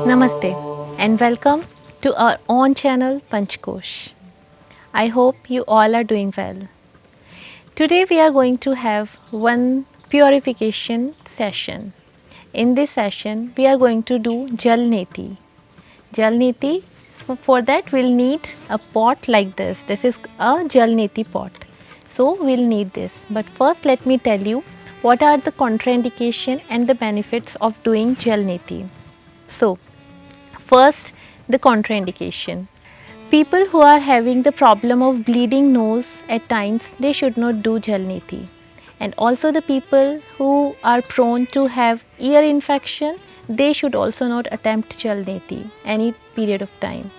Namaste and welcome to our own channel Panchkosh. I hope you all are doing well. Today we are going to have one purification session. In this session we are going to do Jal Neti. Jal Neti, so for that we'll need a pot like this. This is a Jal Neti pot. So we'll need this. But first let me tell you what are the contraindication and the benefits of doing Jal Neti. So first, the contraindication. People who are having the problem of bleeding nose at times, they should not do Jal Neti. And also the people who are prone to have ear infection, they should also not attempt Jal Neti any period of time.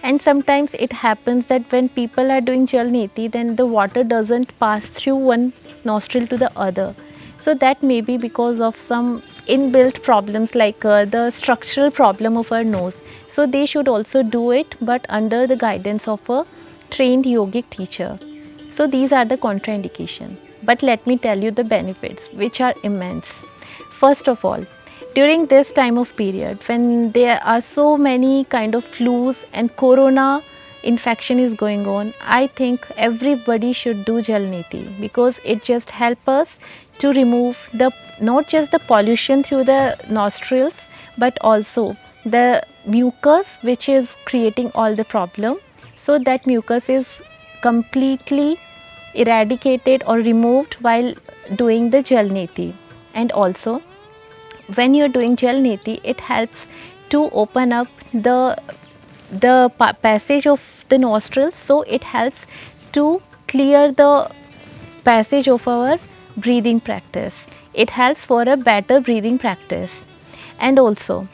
And sometimes it happens that when people are doing Jal Neti, then the water doesn't pass through one nostril to the other. So that may be because of some inbuilt problems like the structural problem of our nose. So they should also do it, but under the guidance of a trained yogic teacher. So these are the contraindications. But let me tell you the benefits, which are immense. First of all, during this time of period when there are so many kind of flus and corona infection is going on, I think everybody should do Jal Neti because it just helps us to remove the not just the pollution through the nostrils but also the mucus which is creating all the problem. So that mucus is completely eradicated or removed while doing the Jal Neti. And also when you're doing Jal Neti, it helps to open up the passage of the nostrils, so it helps to clear the passage of our breathing practice. It helps for a better breathing practice. And also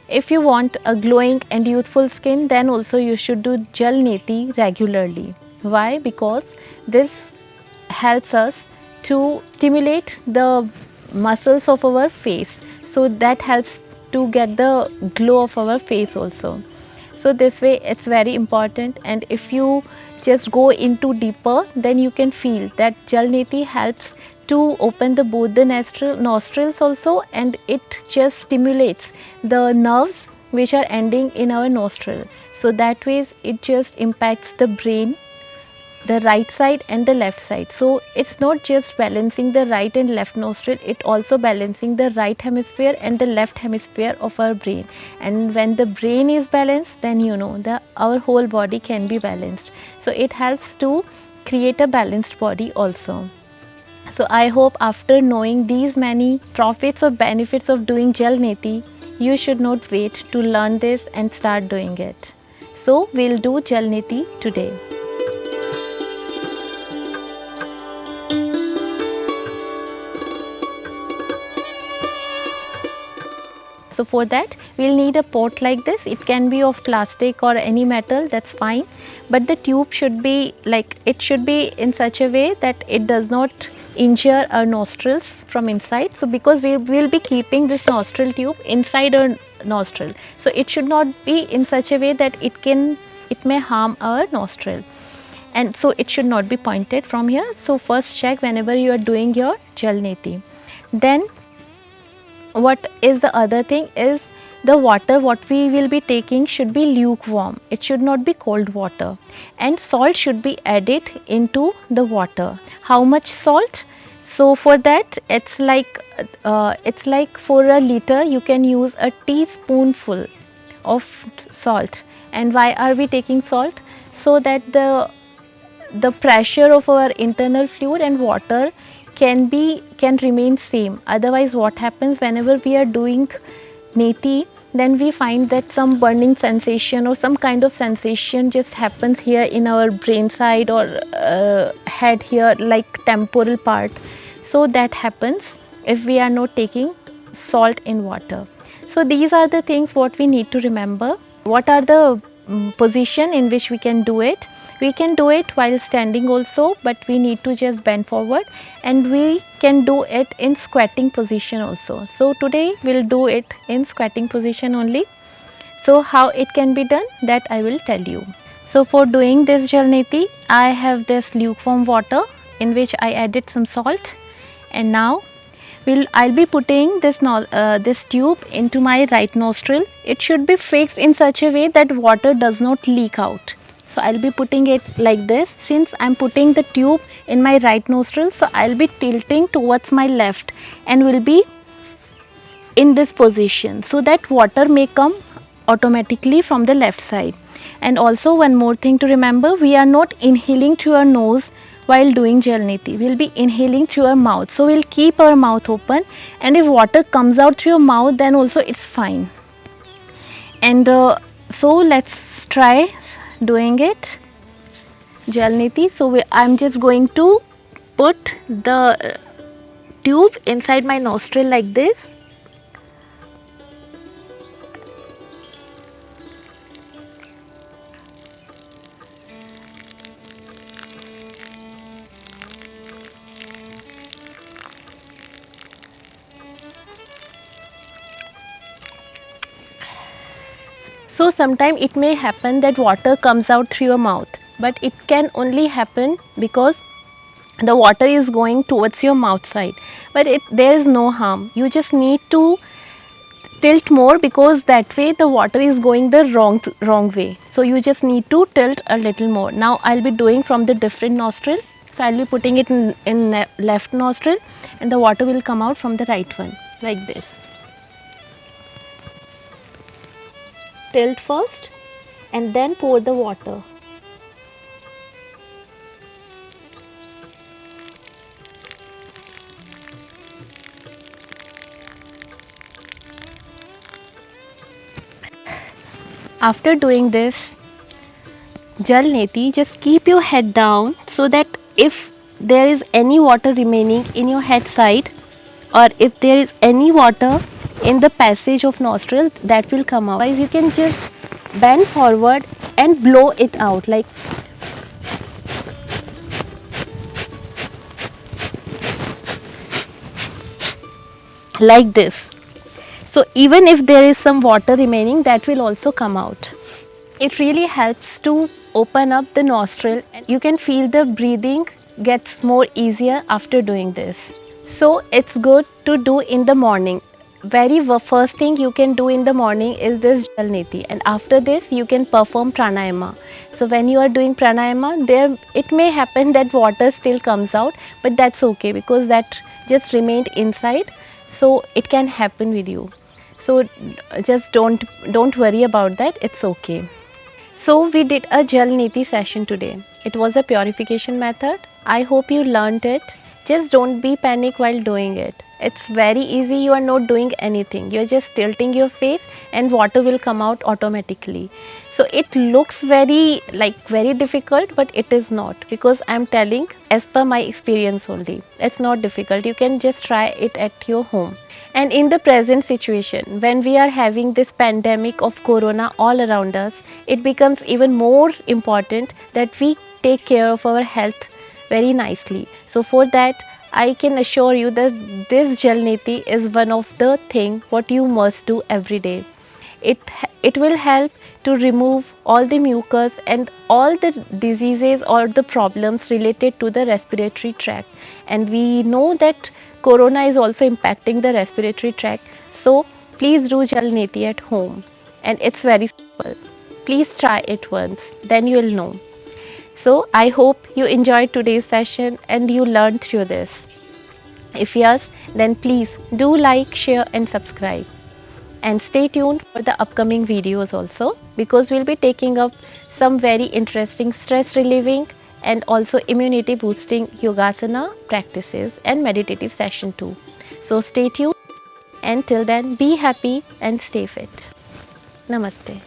if you want a glowing and youthful skin, then also you should do Jal Neti regularly. Why? Because this helps us to stimulate the muscles of our face, so that helps to get the glow of our face also. So this way it's very important, and if you just go into deeper, then you can feel that Jal Neti helps to open the both the nostrils also, and it just stimulates the nerves which are ending in our nostril. So that way it just impacts the brain, the right side and the left side. So it's not just balancing the right and left nostril, it also balancing the right hemisphere and the left hemisphere of our brain. And when the brain is balanced, then our whole body can be balanced. So it helps to create a balanced body also. So I hope after knowing these many profits or benefits of doing Jal Neti, you should not wait to learn this and start doing it. So we'll do Jal Neti today. So for that we'll need a pot like this. It can be of plastic or any metal, that's fine, but the tube should be like, it should be in such a way that it does not injure our nostrils from inside. So because we will be keeping this nostril tube inside our nostril, so it should not be in such a way that it may harm our nostril, and so it should not be pointed from here. So first check whenever you are doing your Jal Neti. Then what is the other thing is the water what we will be taking should be lukewarm. It should not be cold water, and salt should be added into the water. How much salt? So for that it's like for a liter you can use a teaspoonful of salt. And why are we taking salt? So that the pressure of our internal fluid and water can remain same. Otherwise what happens, whenever we are doing Neti, then we find that some burning sensation or some kind of sensation just happens here in our brain side or head here, like temporal part. So that happens if we are not taking salt in water. So these are the things what we need to remember. What are the position in which we can do it? We can do it while standing also, but we need to just bend forward, and we can do it in squatting position also. So today we'll do it in squatting position only. So how it can be done, that I will tell you. So for doing this Jal Neti, I have this lukewarm water in which I added some salt, and now I'll be putting this tube into my right nostril. It should be fixed in such a way that water does not leak out. So I'll be putting it like this. Since I'm putting the tube in my right nostril, so I'll be tilting towards my left and will be in this position so that water may come automatically from the left side. And also one more thing to remember, we are not inhaling through our nose while doing Jal Neti. We'll be inhaling through our mouth. So we'll keep our mouth open, and if water comes out through your mouth, then also it's fine. And so let's try doing it, Jal Neti. So I'm just going to put the tube inside my nostril like this. So sometimes it may happen that water comes out through your mouth, but it can only happen because the water is going towards your mouth side. But there is no harm. You just need to tilt more, because that way the water is going the wrong way. So you just need to tilt a little more. Now I'll be doing from the different nostril. So I'll be putting it in left nostril, and the water will come out from the right one like this. Tilt first and then pour the water. After doing this Jal Neti, just keep your head down so that if there is any water remaining in your head side, or if there is any water in the passage of nostril, that will come out. Otherwise you can just bend forward and blow it out like this. So even if there is some water remaining, that will also come out. It really helps to open up the nostril, and you can feel the breathing gets more easier after doing this. So it's good to do in the morning. Very first thing you can do in the morning is this Jal Neti, and after this you can perform pranayama. So when you are doing pranayama, there it may happen that water still comes out, but that's okay because that just remained inside. So it can happen with you. So just don't worry about that. It's okay. So we did a Jal Neti session today. It was a purification method. I hope you learned it. Just don't be panic while doing it. It's very easy. You are not doing anything. You're just tilting your face and water will come out automatically. So it looks very difficult, but it is not, because I'm telling as per my experience only. It's not difficult. You can just try it at your home. And in the present situation, when we are having this pandemic of corona all around us, it becomes even more important that we take care of our health very nicely. So for that, I can assure you that this Jal Neti is one of the things what you must do every day. It will help to remove all the mucus and all the diseases or the problems related to the respiratory tract. And we know that corona is also impacting the respiratory tract. So please do Jal Neti at home, and it's very simple. Please try it once, then you will know. So I hope you enjoyed today's session and you learned through this. If yes, then please do like, share and subscribe. And stay tuned for the upcoming videos also, because we'll be taking up some very interesting stress relieving and also immunity boosting yogasana practices and meditative session too. So stay tuned, and till then be happy and stay fit. Namaste.